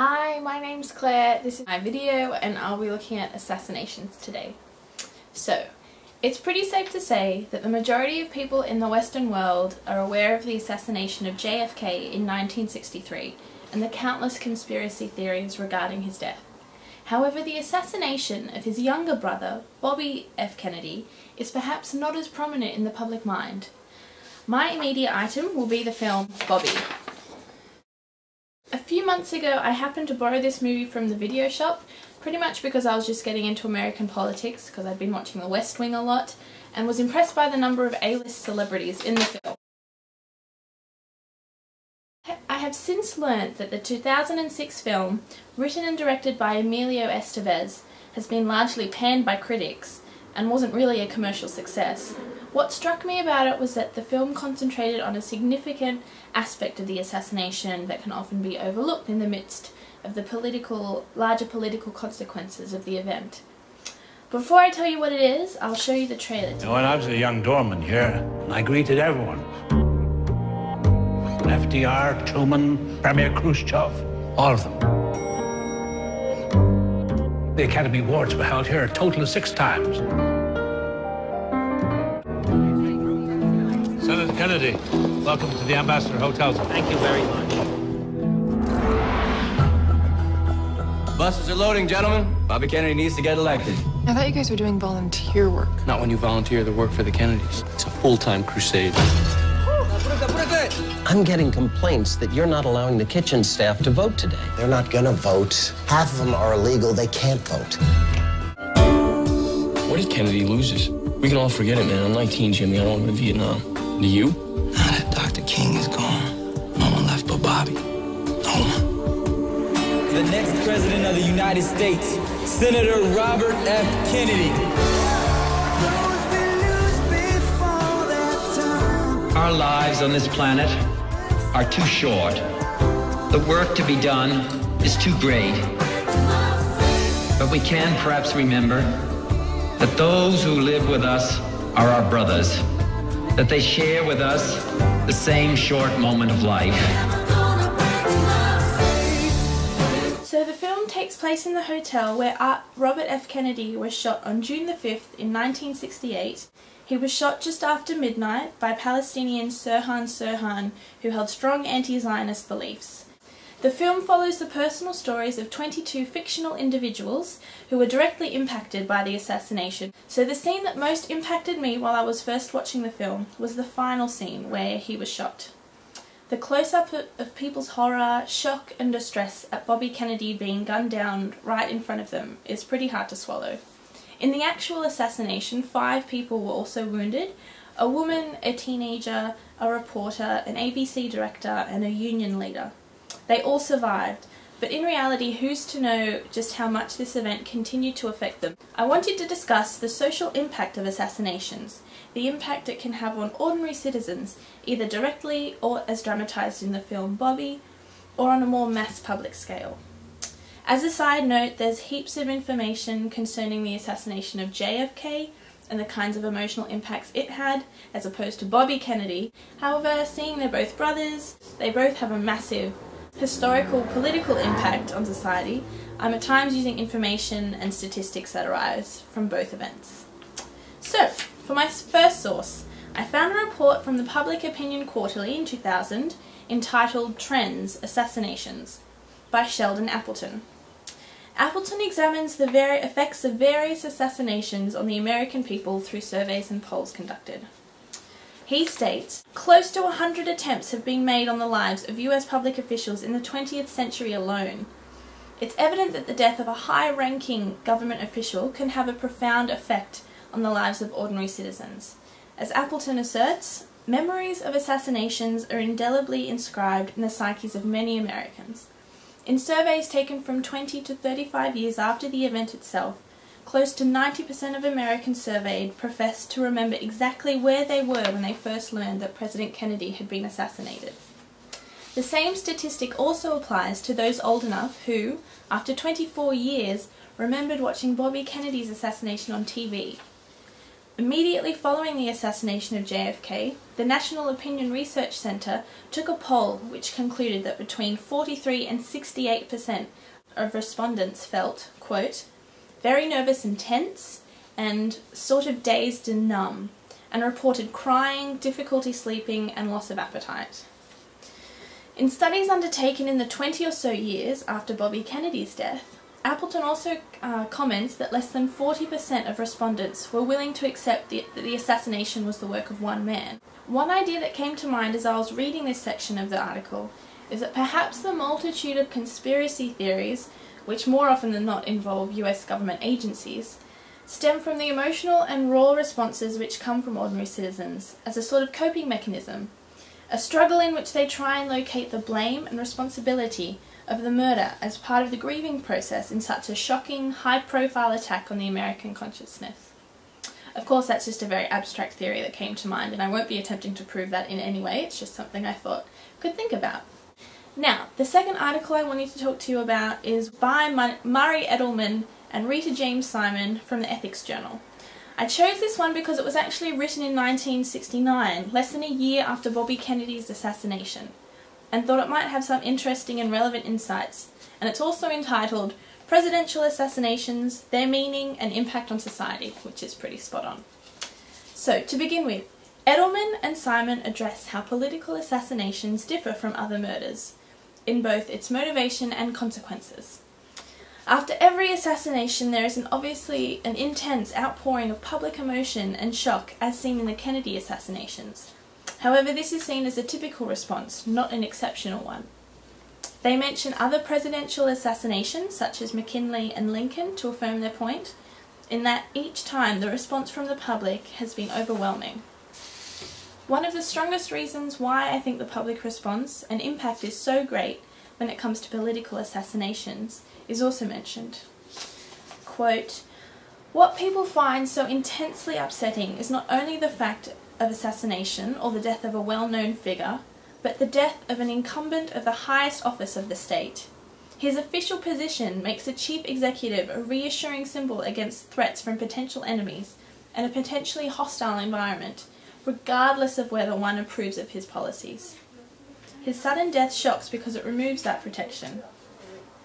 Hi, my name's Claire. This is my video and I'll be looking at assassinations today. So, it's pretty safe to say that the majority of people in the Western world are aware of the assassination of JFK in 1963 and the countless conspiracy theories regarding his death. However, the assassination of his younger brother, Bobby F. Kennedy, is perhaps not as prominent in the public mind. My immediate item will be the film Bobby. A few months ago I happened to borrow this movie from the video shop, pretty much because I was just getting into American politics because I'd been watching The West Wing a lot and was impressed by the number of A-list celebrities in the film. I have since learnt that the 2006 film, written and directed by Emilio Estevez, has been largely panned by critics and wasn't really a commercial success. What struck me about it was that the film concentrated on a significant aspect of the assassination that can often be overlooked in the midst of the larger political consequences of the event. Before I tell you what it is, I'll show you the trailer. When I was a young doorman here, I greeted everyone. FDR, Truman, Premier Khrushchev, all of them. The Academy Awards were held here a total of 6 times. Senator Kennedy, welcome to the Ambassador Hotel. Thank you very much. Buses are loading, gentlemen. Bobby Kennedy needs to get elected. I thought you guys were doing volunteer work. Not when you volunteer to work for the Kennedys. It's a full-time crusade. I'm getting complaints that you're not allowing the kitchen staff to vote today. They're not gonna vote. Half of them are illegal. They can't vote. What if Kennedy loses? We can all forget it, man. I'm 19, Jimmy. I don't want to go to Vietnam. Do you? Now that Dr. King is gone, no one left but Bobby. No one. The next president of the United States, Senator Robert F. Kennedy. Our lives on this planet are too short. The work to be done is too great. But we can perhaps remember that those who live with us are our brothers, that they share with us the same short moment of life. So the film takes place in the hotel where Robert F. Kennedy was shot on June the 5th in 1968. He was shot just after midnight by Palestinian Sirhan Sirhan, who held strong anti-Zionist beliefs. The film follows the personal stories of 22 fictional individuals who were directly impacted by the assassination. So the scene that most impacted me while I was first watching the film was the final scene where he was shot. The close-up of people's horror, shock and distress at Bobby Kennedy being gunned down right in front of them is pretty hard to swallow. In the actual assassination, 5 people were also wounded: a woman, a teenager, a reporter, an ABC director and a union leader. They all survived, but in reality, who's to know just how much this event continued to affect them? I wanted to discuss the social impact of assassinations, the impact it can have on ordinary citizens, either directly or as dramatised in the film Bobby, or on a more mass public scale. As a side note, there's heaps of information concerning the assassination of JFK and the kinds of emotional impacts it had, as opposed to Bobby Kennedy. However, seeing they're both brothers, they both have a massive historical, political impact on society, I'm at times using information and statistics that arise from both events. So, for my first source, I found a report from the Public Opinion Quarterly in 2000 entitled Trends, Assassinations by Sheldon Appleton. Appleton examines the effects of various assassinations on the American people through surveys and polls conducted. He states, close to 100 attempts have been made on the lives of US public officials in the 20th century alone. It's evident that the death of a high-ranking government official can have a profound effect on the lives of ordinary citizens. As Appleton asserts, memories of assassinations are indelibly inscribed in the psyches of many Americans. In surveys taken from 20 to 35 years after the event itself, close to 90% of Americans surveyed professed to remember exactly where they were when they first learned that President Kennedy had been assassinated. The same statistic also applies to those old enough who, after 24 years, remembered watching Bobby Kennedy's assassination on TV. Immediately following the assassination of JFK, the National Opinion Research Center took a poll which concluded that between 43 and 68% of respondents felt, quote, very nervous and tense, and sort of dazed and numb, and reported crying, difficulty sleeping, and loss of appetite. In studies undertaken in the 20 or so years after Bobby Kennedy's death, Appleton also comments that less than 40% of respondents were willing to accept that the assassination was the work of one man. One idea that came to mind as I was reading this section of the article is that perhaps the multitude of conspiracy theories, which more often than not involve US government agencies, stem from the emotional and raw responses which come from ordinary citizens as a sort of coping mechanism, a struggle in which they try and locate the blame and responsibility of the murder as part of the grieving process in such a shocking, high-profile attack on the American consciousness. Of course, that's just a very abstract theory that came to mind, and I won't be attempting to prove that in any way. It's just something I thought could think about. Now, the second article I wanted to talk to you about is by Murray Edelman and Rita James Simon from the Ethics Journal. I chose this one because it was actually written in 1969, less than a year after Bobby Kennedy's assassination, and thought it might have some interesting and relevant insights, and it's also entitled Presidential Assassinations, Their Meaning and Impact on Society, which is pretty spot on. So, to begin with, Edelman and Simon address how political assassinations differ from other murders, in both its motivation and consequences. After every assassination, there is obviously an intense outpouring of public emotion and shock, as seen in the Kennedy assassinations. However, this is seen as a typical response, not an exceptional one. They mention other presidential assassinations, such as McKinley and Lincoln, to affirm their point, in that each time the response from the public has been overwhelming. One of the strongest reasons why I think the public response and impact is so great when it comes to political assassinations is also mentioned. Quote, what people find so intensely upsetting is not only the fact of assassination or the death of a well-known figure, but the death of an incumbent of the highest office of the state. His official position makes a chief executive a reassuring symbol against threats from potential enemies and a potentially hostile environment, regardless of whether one approves of his policies. His sudden death shocks because it removes that protection.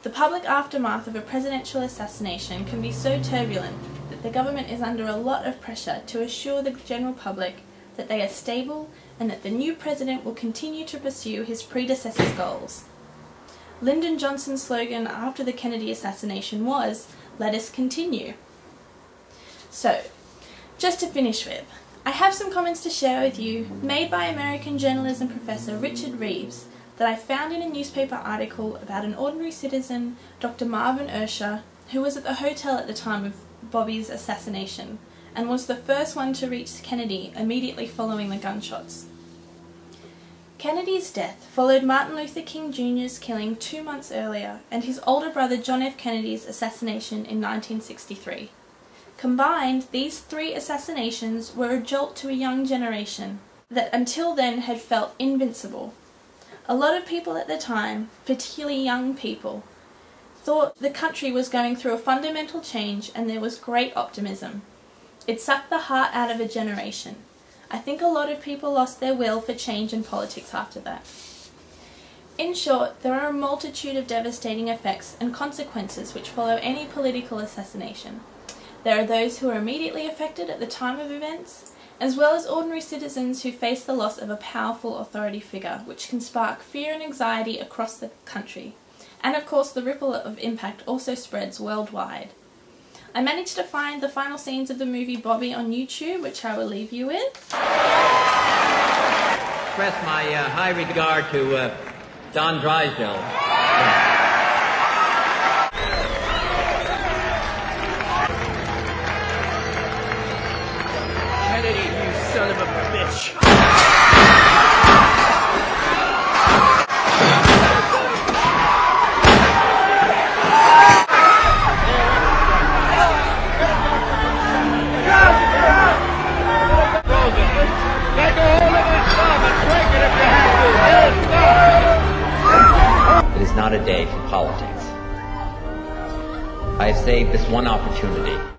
The public aftermath of a presidential assassination can be so turbulent that the government is under a lot of pressure to assure the general public that they are stable and that the new president will continue to pursue his predecessor's goals. Lyndon Johnson's slogan after the Kennedy assassination was, "Let us continue." So, just to finish with, I have some comments to share with you made by American journalism professor Richard Reeves that I found in a newspaper article about an ordinary citizen, Dr. Marvin Ursher, who was at the hotel at the time of Bobby's assassination and was the first one to reach Kennedy immediately following the gunshots. Kennedy's death followed Martin Luther King Jr.'s killing 2 months earlier and his older brother John F. Kennedy's assassination in 1963. Combined, these 3 assassinations were a jolt to a young generation that until then had felt invincible. A lot of people at the time, particularly young people, thought the country was going through a fundamental change and there was great optimism. It sucked the heart out of a generation. I think a lot of people lost their will for change in politics after that. In short, there are a multitude of devastating effects and consequences which follow any political assassination. There are those who are immediately affected at the time of events, as well as ordinary citizens who face the loss of a powerful authority figure, which can spark fear and anxiety across the country. And of course, the ripple of impact also spreads worldwide. I managed to find the final scenes of the movie Bobby on YouTube, which I will leave you with. Express my high regard to Don Drysdale. Kennedy, you son of a bitch! It is not a day for politics. I have saved this one opportunity